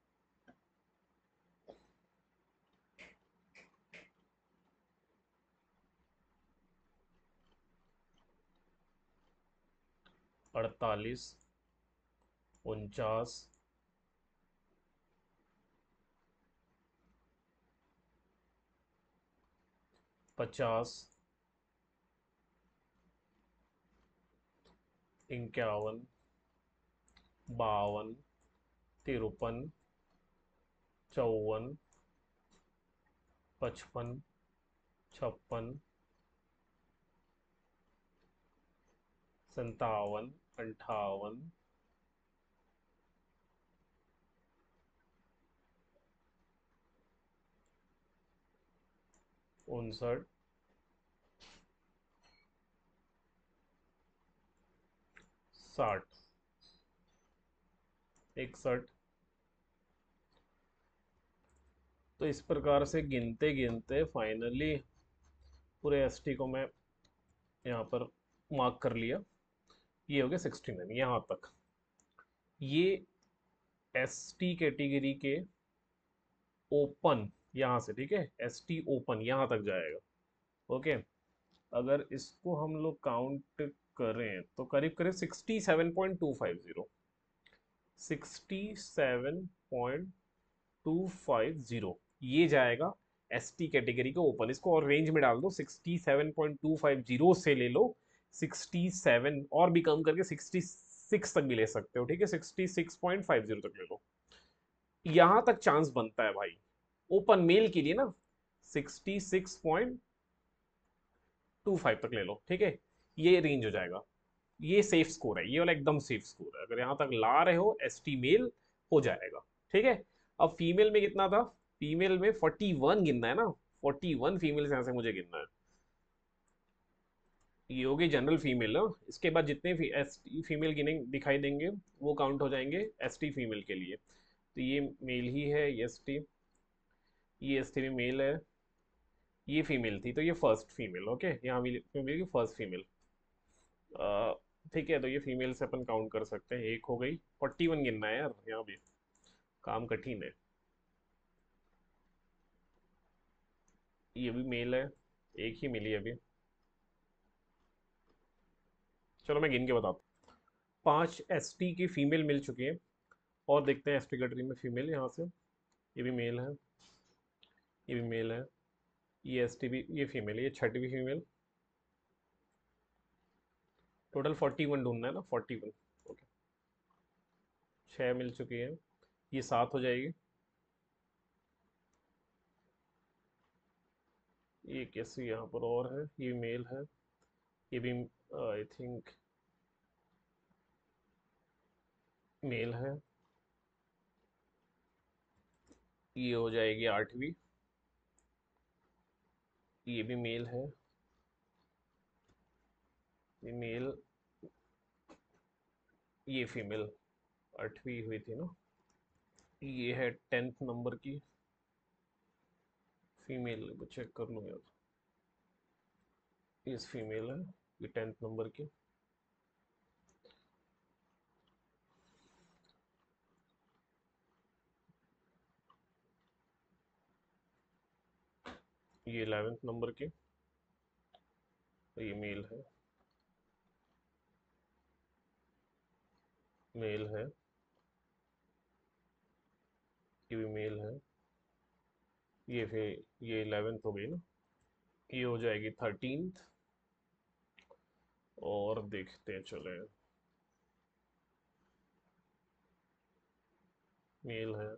48, 49, 50, 51, 52, 53, 54, 55, 56, 57, 58, 59, 60, 61। तो इस प्रकार से गिनते गिनते फाइनली पूरे एसटी को मैं यहाँ पर मार्क कर लिया। ये हो गया 69 यहाँ तक। ये एसटी कैटेगरी के ओपन यहाँ से, ठीक है, एसटी ओपन यहाँ तक जाएगा। ओके, अगर इसको हम लोग काउंट करें तो करीब करीब 67.250, 67.250 ये जाएगा एसटी कैटेगरी का ओपन। इसको और रेंज में डाल दो, 67.250 से ले लो 67, और भी कम करके 66 तक भी ले सकते हो, ठीक है, 66.50 तक ले लो। यहां तक चांस बनता है भाई ओपन मेल के लिए ना, 66.25 तक ले लो, ठीक है, ये रेंज हो जाएगा। ये सेफ स्कोर है, ये वाला एकदम सेफ स्कोर है। अगर यहां तक ला रहे हो एसटी मेल हो जाएगा, ठीक है। अब फीमेल में कितना था, फीमेल में 41 गिनना है ना, 41 फीमेल यहाँ से मुझे गिनना है। ये हो गई जनरल फीमेल ना। इसके बाद जितने एस टी फीमेल गिने दिखाई देंगे वो काउंट हो जाएंगे एस टी फीमेल के लिए। तो ये मेल ही है, ये एस टी, ये एस टी में मेल है, ये फीमेल थी तो ये फर्स्ट फीमेल। ओके, यहाँ फीमेल की फर्स्ट फीमेल। ठीक है, तो ये फीमेल से अपन काउंट कर सकते हैं, एक हो गई। 41 गिनना है यार, यहाँ भी काम कठिन है। ये भी मेल है, एक ही मिली अभी। चलो मैं गिन के बताता हूँ। 5 एस टी की फीमेल मिल चुकी है। और देखते हैं एस टी कैटेगरी में फीमेल यहाँ से। ये भी मेल है, ये भी मेल है, ये एस टी भी, ये फीमेल है, ये छठी फीमेल। टोटल 41 ढूंढना है ना, 41। ओके, 6 मिल चुकी है, ये 7 हो जाएगी। ये कैसी यहाँ पर और है, ये मेल है, ये भी आई थिंक मेल है। ये हो जाएगी 8वीं, ये भी मेल है, ये मेल, ये फीमेल। 8वीं हुई थी ना। ये है 10th नंबर की फीमेल, चेक कर लूँ यार। ये फीमेल है, ये 10th नंबर की। ये 11th नंबर की, तो ये मेल है, मेल है, ये भी मेल है। ये फिर ये 11th हो गई ना। ये हो जाएगी 13th। और देखते चले, मेल है,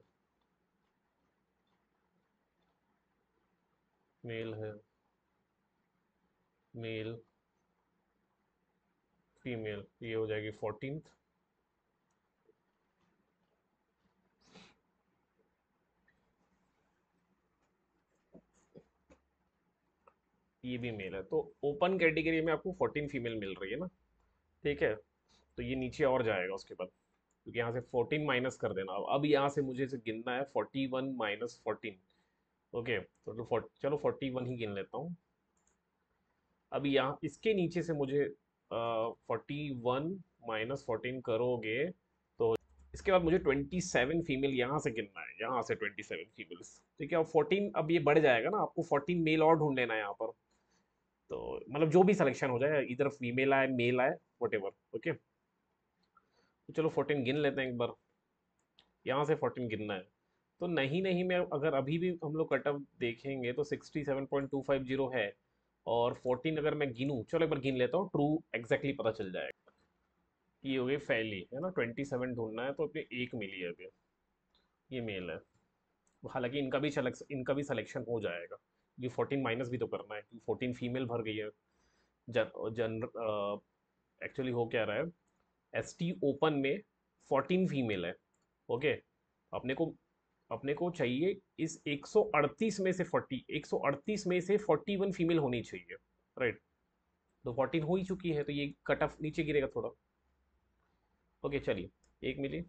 मेल है, मेल, फीमेल, ये हो जाएगी 14th। ये भी मेल है। तो ओपन कैटेगरी में आपको 14 फीमेल मिल रही है ना। ठीक है, तो ये नीचे और जाएगा उसके बाद, क्योंकि यहाँ से 14 माइनस कर देना। अब यहाँ से मुझे इसे गिनना है, 41 माइनस 14। ओके, तो चलो 41 ही गिन लेता हूँ। अब यहाँ इसके नीचे से मुझे 41 माइनस 14 करोगे तो इसके बाद मुझे 27 फीमेल यहाँ से गिनना है, यहाँ से 27 फीमेल्स। ठीक है, अब 14, अब ये बढ़ जाएगा ना, आपको 14 मेल और ढूंढ लेना है यहाँ पर। तो मतलब जो भी सिलेक्शन हो जाए, इधर फीमेल आए मेल आए, वट एवर। ओके, तो चलो 14 गिन लेते हैं एक बार। यहाँ से 14 गिनना है। तो नहीं नहीं, मैं अगर अभी भी हम लोग कट ऑफ देखेंगे तो 67.250 है। और 14 अगर मैं गिनूँ, चलो एक बार गिन लेता हूँ, ट्रू एग्जैक्टली पता चल जाएगा। ये हो गई फैली है ना, 27 ढूंढना है तो अपने एक मिली है अभी। ये मेल है। हालांकि इनका भी सिलेक्शन हो जाएगा। ये 14 माइनस भी तो करना है, 14 फीमेल भर गई है। जन जन एक्चुअली हो क्या रहा है, एस टी ओपन में 14 फीमेल है। ओके, अपने को अपने को चाहिए इस 138 में से 138 में से 41 फीमेल होनी चाहिए। राइट, तो 14 हो ही चुकी है, तो ये कट ऑफ नीचे गिरेगा थोड़ा। ओके चलिए, एक मिली।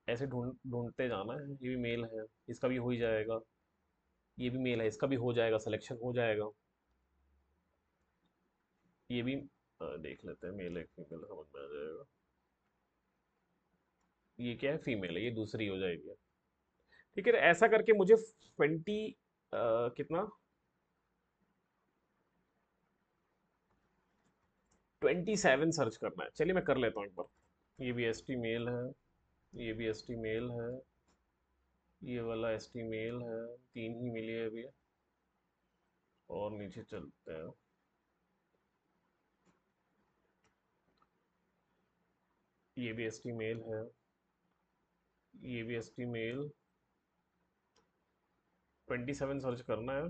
ऐसे ढूंढते जाना है। ये भी मेल है, इसका भी हो ही जाएगा। ये भी मेल है, इसका भी हो जाएगा, सिलेक्शन हो जाएगा। ये भी देख लेते हैं, मेल है फीमेल समझ में आ जाएगा। ये क्या है, फीमेल है, ये दूसरी हो जाएगी। ठीक है, ऐसा करके मुझे 20 कितना 27 सर्च करना है। चलिए मैं कर लेता हूँ एक बार। ये भी एस टी मेल है, ये भी एस टी मेल है, ये वाला एस टी मेल है। 3 ही मिली है अभी। और नीचे चलते हैं। ये भी एस टी मेल है, ये भी एस टी मेल। 27 सर्च करना है।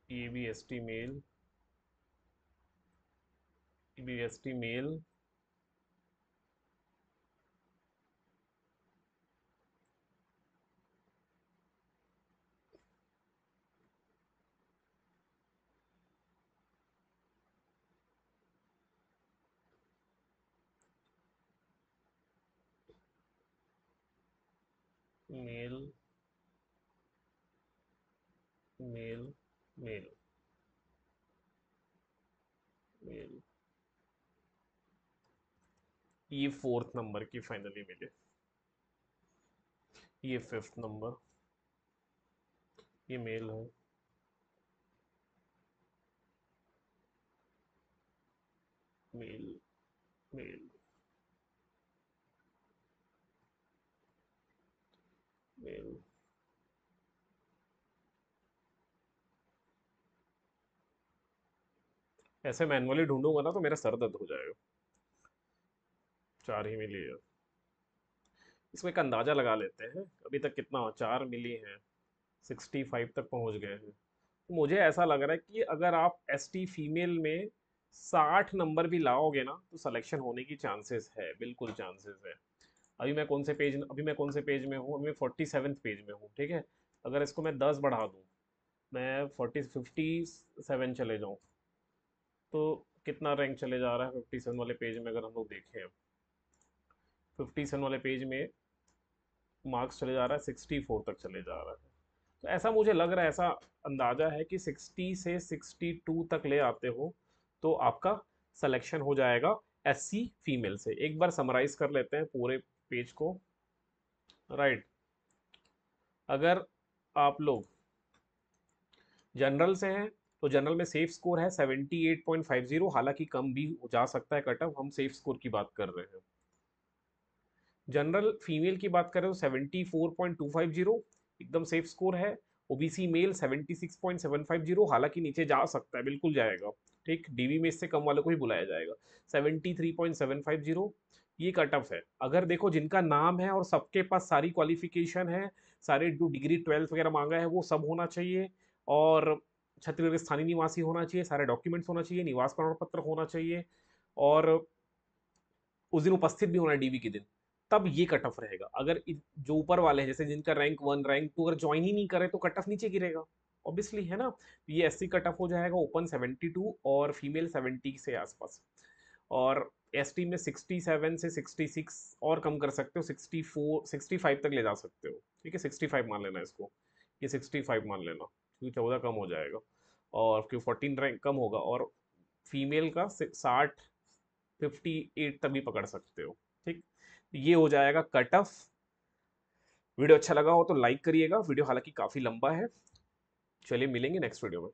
ये भी एस टी मेल, ये भी S T male, male male male male, ये फोर्थ नंबर की फाइनली मिले, ये फिफ्थ नंबर, ये मेल है, मेल मेल मेल। ऐसे मैनुअली ढूंढूंगा ना तो मेरा सर दर्द हो जाएगा। चार ही मिली है। इसमें एक अंदाजा लगा लेते हैं, अभी तक कितना चार मिली हैं, 65 तक पहुंच गए हैं। तो मुझे ऐसा लग रहा है कि अगर आप एसटी फीमेल में 60 नंबर भी लाओगे ना तो सिलेक्शन होने की चांसेस है, बिल्कुल चांसेस है। अभी मैं कौन से पेज में हूँ, अभी मैं 47 पेज में हूँ, ठीक है। अगर इसको मैं 10 बढ़ा दूँ, मैं 57 चले जाऊँ, तो कितना रैंक चले जा रहा है 57 वाले पेज में, अगर हम लोग देखें 57 वाले पेज में मार्क्स चले जा रहा है 64 तक चले जा रहा है। तो ऐसा मुझे लग रहा है, ऐसा अंदाजा है कि 60 से 62 तक ले आते हो तो आपका सिलेक्शन हो जाएगा एससी फीमेल से। एक बार समराइज कर लेते हैं पूरे पेज को, राइट। अगर आप लोग जनरल से हैं तो जनरल में सेफ स्कोर है 78.50, हालांकि कम भी जा सकता है कट ऑफ, हम सेफ स्कोर की बात कर रहे हैं। जनरल फीमेल की बात करें तो 74.250 एकदम सेफ स्कोर है। ओबीसी मेल 76.750, हालांकि नीचे जा सकता है, बिल्कुल जाएगा, ठीक। डीवी में इससे कम वालों को ही बुलाया जाएगा। 73.750 ये कट ऑफ है। अगर देखो जिनका नाम है और सबके पास सारी क्वालिफिकेशन है, सारे जो डिग्री 12th वगैरह मांगा है वो सब होना चाहिए, और छत्तीसगढ़ के स्थानीय निवासी होना चाहिए, सारे डॉक्यूमेंट्स होना चाहिए, निवास प्रमाण पत्र होना चाहिए, और उस दिन उपस्थित भी होना है डीवी के दिन, तब ये कट ऑफ रहेगा। अगर जो ऊपर वाले हैं जैसे जिनका रैंक 1 रैंक 2 अगर ज्वाइन ही नहीं करे तो कट ऑफ नीचे गिरेगा, ऑब्वियसली, है ना। ये एससी कट ऑफ हो जाएगा ओपन 72 और फीमेल 70 से आसपास, और एसटी में 67 से 66 और कम कर सकते हो, 64 65 तक ले जा सकते हो, ठीक है। 65 मान लेना इसको, ये 65 मान लेना, क्योंकि 14 कम हो जाएगा, और क्यों 14 रैंक कम होगा, और फीमेल का 60 58 तक भी पकड़ सकते हो, ठीक। ये हो जाएगा कट ऑफ। वीडियो अच्छा लगा हो तो लाइक करिएगा, वीडियो हालांकि काफी लंबा है। चलिए मिलेंगे नेक्स्ट वीडियो में।